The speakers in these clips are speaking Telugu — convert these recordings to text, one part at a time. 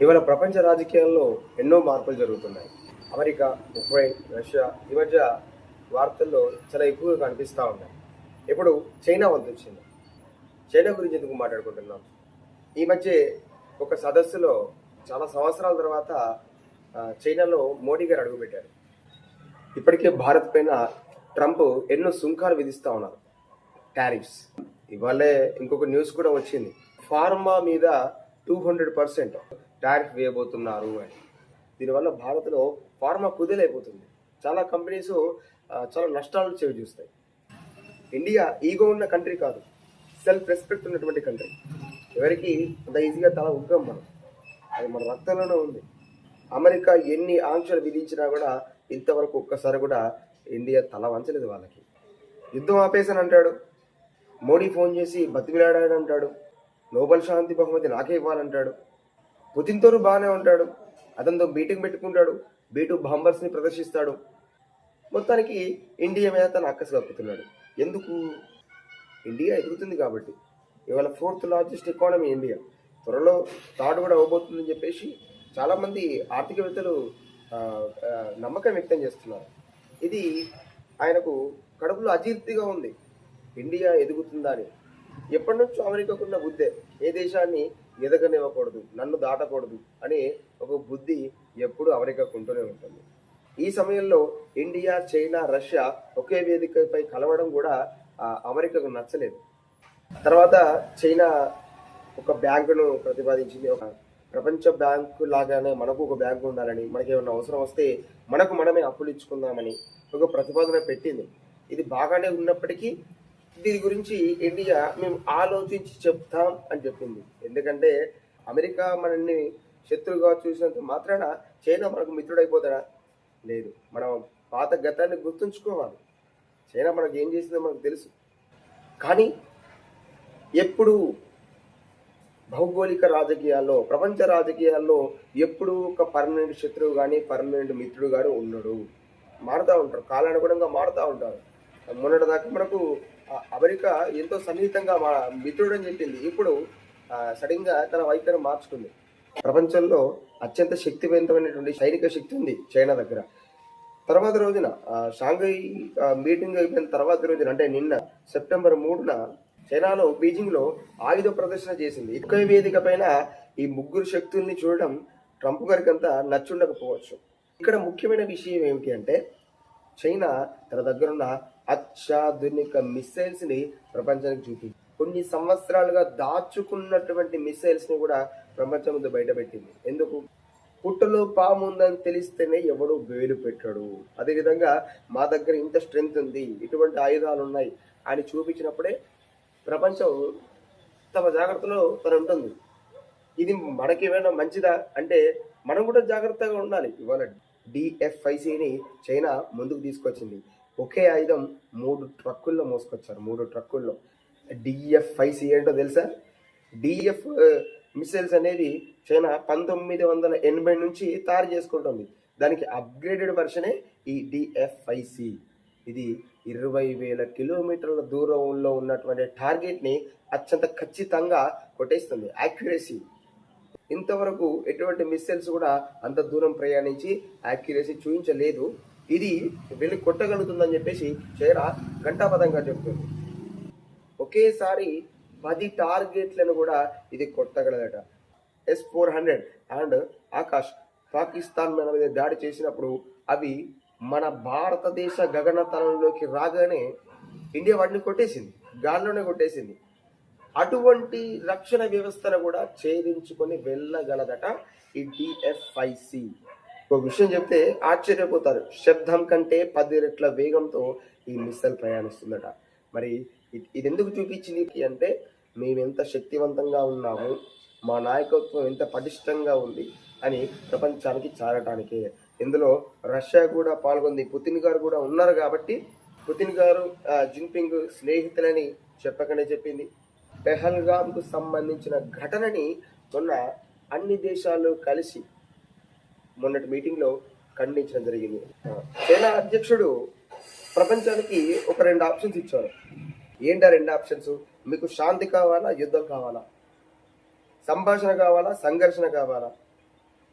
ఇవాళ ప్రపంచ రాజకీయాల్లో ఎన్నో మార్పులు జరుగుతున్నాయి. అమెరికా, ఉక్రెయిన్, రష్యా ఈ మధ్య వార్తల్లో చాలా ఎక్కువగా కనిపిస్తూ ఉన్నాయి. ఇప్పుడు చైనా వంతు వచ్చింది. చైనా గురించి ఎందుకు మాట్లాడుకుంటున్నాం? ఈ మధ్య ఒక సదస్సులో చాలా సంవత్సరాల తర్వాత చైనాలో మోడీ గారు అడుగుపెట్టారు. ఇప్పటికే భారత్ పైన ట్రంప్ ఎన్నో సుంకాలు విధిస్తూ ఉన్నారు, టారిఫ్స్. ఇవాళే ఇంకొక న్యూస్ కూడా వచ్చింది, ఫార్మా మీద 200% టారిఫ్ వేయబోతున్నారు అని. దీనివల్ల భారత్లో ఫార్మా కుదేలైపోతుంది. చాలా కంపెనీస్ చాలా నష్టాలు చేవి చూస్తాయి. ఇండియా ఈగో ఉన్న కంట్రీ కాదు, సెల్ఫ్ రెస్పెక్ట్ ఉన్నటువంటి కంట్రీ. ఎవరికి అంత ఈజీగా తల ఉగ్గం మనం, అది మన రక్తంలోనే ఉంది. అమెరికా ఎన్ని ఆంక్షలు విధించినా కూడా ఇంతవరకు ఒక్కసారి కూడా ఇండియా తల వంచలేదు వాళ్ళకి. యుద్ధం ఆపేసని అంటాడు, మోడీ ఫోన్ చేసి బతిమిలాడాడు అంటాడు, నోబెల్ శాంతి బహుమతి నాకే ఇవ్వాలంటాడు. పుతిన్తోనూ బాగానే ఉంటాడు, అతనితో మీటింగ్ పెట్టుకుంటాడు, బీ2 బాంబర్స్ని ప్రదర్శిస్తాడు. మొత్తానికి ఇండియా మీద తన అక్కసు కక్కుతున్నాడు. ఎందుకు? ఇండియా ఎదుగుతుంది కాబట్టి. ఇవాళ 4th లార్జెస్ట్ ఎకానమీ ఇండియా, త్వరలో థర్డ్ కూడా అవ్వబోతుందని చెప్పేసి చాలామంది ఆర్థికవేత్తలు నమ్మకం వ్యక్తం చేస్తున్నారు. ఇది ఆయనకు కడుపులో అజీర్తిగా ఉంది, ఇండియా ఎదుగుతుందా అని. ఎప్పటి నుంచో అమెరికాకున్న బుద్ధే, ఏ దేశాన్ని ఎదగనివ్వకూడదు, నన్ను దాటకూడదు అనే ఒక బుద్ధి ఎప్పుడు అమెరికాకు ఉంటూనే ఉంటుంది. ఈ సమయంలో ఇండియా, చైనా, రష్యా ఒకే వేదికపై కలవడం కూడా అమెరికాకు నచ్చలేదు. తర్వాత చైనా ఒక బ్యాంకును ప్రతిపాదించింది. ఒక ప్రపంచ బ్యాంకు లాగానే మనకు ఒక బ్యాంకు ఉండాలని, మనకి ఏమైనా అవసరం వస్తే మనకు మనమే అప్పులు ఇచ్చుకుందామని ఒక ప్రతిపాదన పెట్టింది. ఇది బాగానే ఉన్నప్పటికీ దీని గురించి ఇండియా మేము ఆలోచించి చెప్తాం అని చెప్పింది. ఎందుకంటే అమెరికా మనల్ని శత్రువుగా చూసినంత మాత్రాన చైనా మనకు మిత్రుడైపోతాడా? లేదు. మనం పాత గతాన్ని గుర్తుంచుకోవాలి. చైనా మనకు ఏం చేసిందో మనకు తెలుసు. కానీ ఎప్పుడు భౌగోళిక రాజకీయాల్లో, ప్రపంచ రాజకీయాల్లో ఎప్పుడు ఒక పర్మనెంట్ శత్రువు కానీ పర్మనెంట్ మిత్రుడు కానీ ఉండడు. మారుతూ ఉంటారు, కాలానుగుణంగా మారుతూ ఉంటారు. మొన్నటి దాకా మనకు అమెరికా ఎంతో సన్నిహితంగా మా మిత్రుడు అని చెప్పింది, ఇప్పుడు సడన్గా తన వైఖరి మార్చుకుంది. ప్రపంచంలో అత్యంత శక్తివంతమైనటువంటి సైనిక శక్తి ఉంది చైనా దగ్గర. తర్వాత రోజున షాంఘై మీటింగ్ అయిపోయిన తర్వాత రోజున, అంటే నిన్న సెప్టెంబర్ 3న చైనాలో బీజింగ్లో ఆయుధ ప్రదర్శన చేసింది. ఒకే వేదిక పైన ఈ ముగ్గురు శక్తుల్ని చూడడం ట్రంప్ గారికి అంతా నచ్చుండకపోవచ్చు. ఇక్కడ ముఖ్యమైన విషయం ఏమిటి అంటే, చైనా తన దగ్గరున్న అత్యాధునిక మిసైల్స్ని ప్రపంచానికి చూపింది. కొన్ని సంవత్సరాలుగా దాచుకున్నటువంటి మిసైల్స్ని కూడా ప్రపంచం ముందు బయటపెట్టింది. ఎందుకు? పుట్టలో పాము ఉందని తెలిస్తేనే ఎవడు వేలు పెట్టాడు. అదేవిధంగా మా దగ్గర ఇంత స్ట్రెంగ్త్ ఉంది, ఇటువంటి ఆయుధాలు ఉన్నాయి అని చూపించినప్పుడే ప్రపంచం తమ జాగ్రత్తలో తను ఉంటుంది. ఇది మనకేమైనా మంచిదా అంటే మనం కూడా జాగ్రత్తగా ఉండాలి. ఇవాళ DF-5Cని చైనా ముందుకు తీసుకొచ్చింది. ఒకే ఆయుధం 3 ట్రక్కుల్లో మోసుకొచ్చారు, 3 ట్రక్కుల్లో. DF-5C ఏంటో తెలుసా? DF మిసైల్స్ అనేది చైనా 1980 నుంచి తయారు చేసుకుంటుంది. దానికి అప్గ్రేడెడ్ వర్షనే ఈ DF-5C. ఇది 20,000 కిలోమీటర్ల దూరంలో ఉన్నటువంటి టార్గెట్ని అత్యంత ఖచ్చితంగా కొట్టేస్తుంది. యాక్యురసీ ఇంతవరకు ఎటువంటి మిస్సైల్స్ కూడా అంత దూరం ప్రయాణించి యాక్యురసీ చూపించలేదు. ఇది వెళ్ళి కొట్టగలుగుతుందని చెప్పేసి చైనా ఘంటాపథంగా చెప్తుంది. ఒకేసారి 10 టార్గెట్లను కూడా ఇది కొట్టగలదట. S-400 అండ్ ఆకాష్ పాకిస్తాన్ మన మీద దాడి చేసినప్పుడు అవి మన భారతదేశ గగనతలంలోకి రాగానే ఇండియా వాటిని కొట్టేసింది, గాల్లోనే కొట్టేసింది. అటువంటి రక్షణ వ్యవస్థను కూడా ఛేదించుకొని వెళ్ళగలదట ఈ DF-5C. ఒక విషయం చెప్తే ఆశ్చర్యపోతారు, శబ్దం కంటే 10 రెట్ల వేగంతో ఈ మిస్సైల్ ప్రయాణిస్తుందట. మరి ఇది ఎందుకు చూపించింది అంటే, మేము ఎంత శక్తివంతంగా ఉన్నాము, మా నాయకత్వం ఎంత పటిష్టంగా ఉంది అని ప్రపంచానికి చాలటానికే. ఇందులో రష్యా కూడా పాల్గొంది, పుతిన్ గారు కూడా ఉన్నారు కాబట్టి. పుతిన్ గారు జిన్పింగ్ స్నేహితులని చెప్పకనే చెప్పింది. పెహల్గామ్కు సంబంధించిన ఘటనని మొన్న అన్ని దేశాలు కలిసి మొన్నటి మీటింగ్లో ఖండించడం జరిగింది. చైనా అధ్యక్షుడు ప్రపంచానికి ఒక 2 ఆప్షన్స్ ఇచ్చారు. ఏంటా 2 ఆప్షన్స్? మీకు శాంతి కావాలా, యుద్ధం కావాలా? సంభాషణ కావాలా, సంఘర్షణ కావాలా?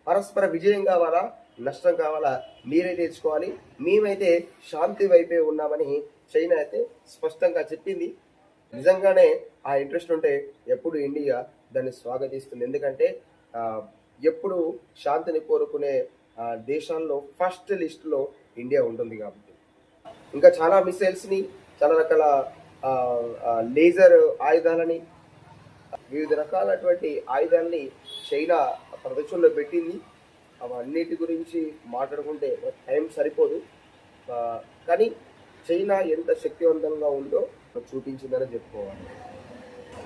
పరస్పర విజయం కావాలా, నష్టం కావాలా, మీరే తెచ్చుకోవాలి. మేమైతే శాంతి వైపే ఉన్నామని చైనా అయితే స్పష్టంగా చెప్పింది. నిజంగానే ఆ ఇంట్రెస్ట్ ఉంటే ఎప్పుడు ఇండియా దాన్ని స్వాగతిస్తుంది. ఎందుకంటే ఎప్పుడు శాంతిని కోరుకునే దేశాల్లో ఫస్ట్ లిస్టులో ఇండియా ఉంటుంది కాబట్టి. ఇంకా చాలా మిసైల్స్ని, చాలా రకాల లేజర్ ఆయుధాలని, వివిధ రకాలటువంటి ఆయుధాలని చైనా ప్రదర్శనలో పెట్టింది. అవన్నిటి గురించి మాట్లాడుకుంటే టైం సరిపోదు. కానీ చైనా ఎంత శక్తివంతంగా ఉందో చూపించిందని చెప్పుకోవాలి.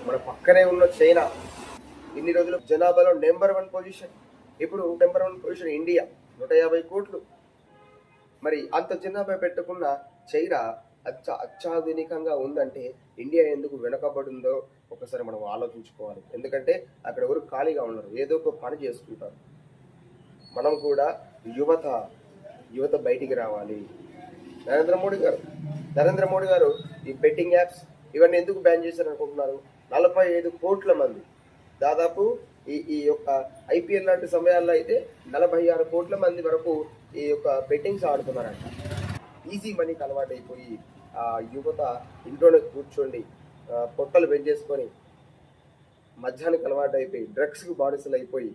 మన పక్కనే ఉన్న చైనా ఇన్ని రోజులు జనాభాలో నెంబర్ 1 పొజిషన్, ఇప్పుడు నెంబర్ 1 పొజిషన్ ఇండియా 150 కోట్లు. మరి అంత జనాభా పెట్టుకున్న చైనా అత్యాధునికంగా ఉందంటే ఇండియా ఎందుకు వెనకబడిందో ఒకసారి మనం ఆలోచించుకోవాలి. ఎందుకంటే అక్కడ ఎవరు ఖాళీగా ఉన్నారు, ఏదో ఒక పని చేసుకుంటారు. మనం కూడా యువత బయటికి రావాలి. నరేంద్ర మోడీ గారు ఈ బెట్టింగ్ యాప్స్ ఇవన్నీ ఎందుకు బ్యాన్ చేశారు అనుకుంటున్నారు? 45 కోట్ల మంది, దాదాపు ఈ యొక్క ఐపీఎల్ లాంటి సమయాల్లో అయితే 46 కోట్ల మంది వరకు ఈ యొక్క బెట్టింగ్స్ ఆడుతున్నారంట. ఈజీ మనీకి అలవాటు అయిపోయి యువత ఇంట్లోనే కూర్చోండి, పొట్టలు పెంచేసుకొని మద్యానికి అలవాటు అయిపోయి డ్రగ్స్కి బానిసలు అయిపోయి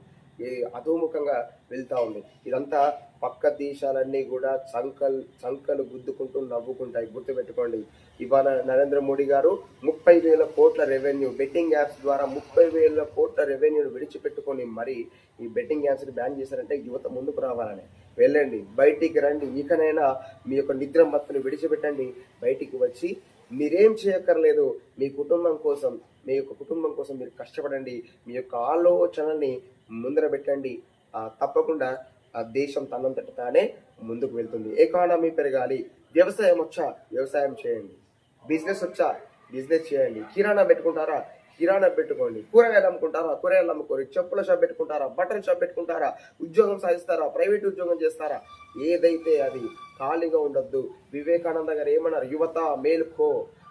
అధోముఖంగా వెళ్తూ ఉంది. ఇదంతా పక్క దేశాలన్నీ కూడా చంకలు గుద్దుకుంటూ నవ్వుకుంటాయి. గుర్తుపెట్టుకోండి, ఇవాళ నరేంద్ర మోడీ గారు 30,000 కోట్ల రెవెన్యూ బెట్టింగ్ యాప్స్ ద్వారా 30,000 కోట్ల రెవెన్యూను విడిచిపెట్టుకొని మరి ఈ బెట్టింగ్ యాప్స్ని బ్యాన్ చేశారంటే యువత ముందుకు రావాలని. వెళ్ళండి, బయటికి రండి, ఇకనైనా మీ యొక్క నిద్ర మత్తును విడిచిపెట్టండి. బయటికి వచ్చి మీరేం చేయక్కర్లేదు, మీ కుటుంబం కోసం మీరు కష్టపడండి, మీ యొక్క ఆలోచనల్ని ముందర పెట్టండి. తప్పకుండా ఆ దేశం తనంతట తానే ముందుకు వెళ్తుంది. ఎకానమీ పెరగాలి, వ్యవసాయం వచ్చా వ్యవసాయం చేయండి, బిజినెస్ వచ్చా బిజినెస్ చేయండి. కిరాణా పెట్టుకుంటారా కిరాణా పెట్టుకోండి, కూరగాయలు అమ్ముకుంటారా కూరగాయలు అమ్ముకోండి, చెప్పుల షాప్ పెట్టుకుంటారా బట్టల షాప్ పెట్టుకుంటారా, ఉద్యోగం సాధిస్తారా ప్రైవేట్ ఉద్యోగం చేస్తారా, ఏదైతే అది ఖాళీగా ఉండొద్దు. వివేకానంద గారు ఏమన్నారు? యువత మేలుకో,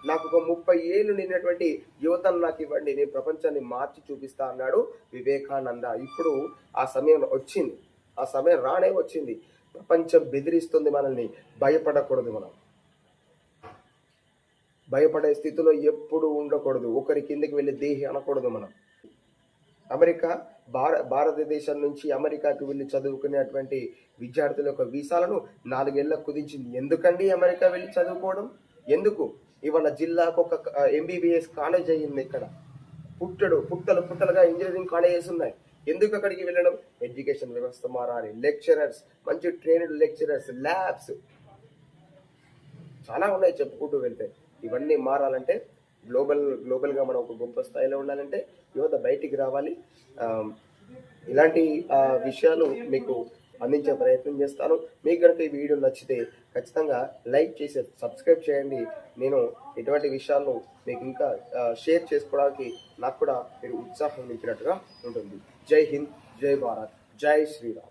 నాకు ఒక 30 ఏళ్ళు నిన్నటువంటి యువతను నాకు ఇవ్వండి, నేను ప్రపంచాన్ని మార్చి చూపిస్తా అన్నాడు వివేకానంద. ఇప్పుడు ఆ సమయం వచ్చింది, ఆ సమయం రానే వచ్చింది. ప్రపంచం బెదిరిస్తుంది మనల్ని, భయపడకూడదు. మనం భయపడే స్థితిలో ఎప్పుడు ఉండకూడదు. ఒకరి కిందకి వెళ్ళి దేహి అనకూడదు. మనం అమెరికా భారతదేశం నుంచి అమెరికాకి వెళ్ళి చదువుకునేటువంటి విద్యార్థుల యొక్క వీసాలను 4 ఏళ్ళకు కుదించింది. ఎందుకండి అమెరికా వెళ్ళి చదువుకోవడం? ఎందుకు? ఇవాళ జిల్లాకు ఒక MBBS కాలేజ్ అయ్యింది. ఇక్కడ పుట్టలుగా ఇంజనీరింగ్ కాలేజెస్ ఉన్నాయి. ఎందుకు అక్కడికి వెళ్ళడం? ఎడ్యుకేషన్ వ్యవస్థ మారాలి, లెక్చరర్స్, మంచి ట్రైన్డ్ లెక్చరర్స్, ల్యాబ్స్ చాలా ఉన్నాయి చెప్పుకుంటూ వెళ్తే. ఇవన్నీ మారాలంటే గ్లోబల్గా మనం ఒక గొప్ప స్థాయిలో ఉండాలంటే యువత బయటికి రావాలి. ఇలాంటి విషయాలు మీకు అందించే ప్రయత్నం చేస్తాను. మీకు కనుక ఈ వీడియో నచ్చితే ఖచ్చితంగా లైక్ చేసి సబ్స్క్రైబ్ చేయండి. నేను ఇటువంటి విషయాలను మీకు ఇంకా షేర్ చేసుకోవడానికి నాకు కూడా మీరు ఉత్సాహం నింపినట్టుగా ఉంటుంది. జై హింద్, జై భారత్, జై శ్రీరామ్.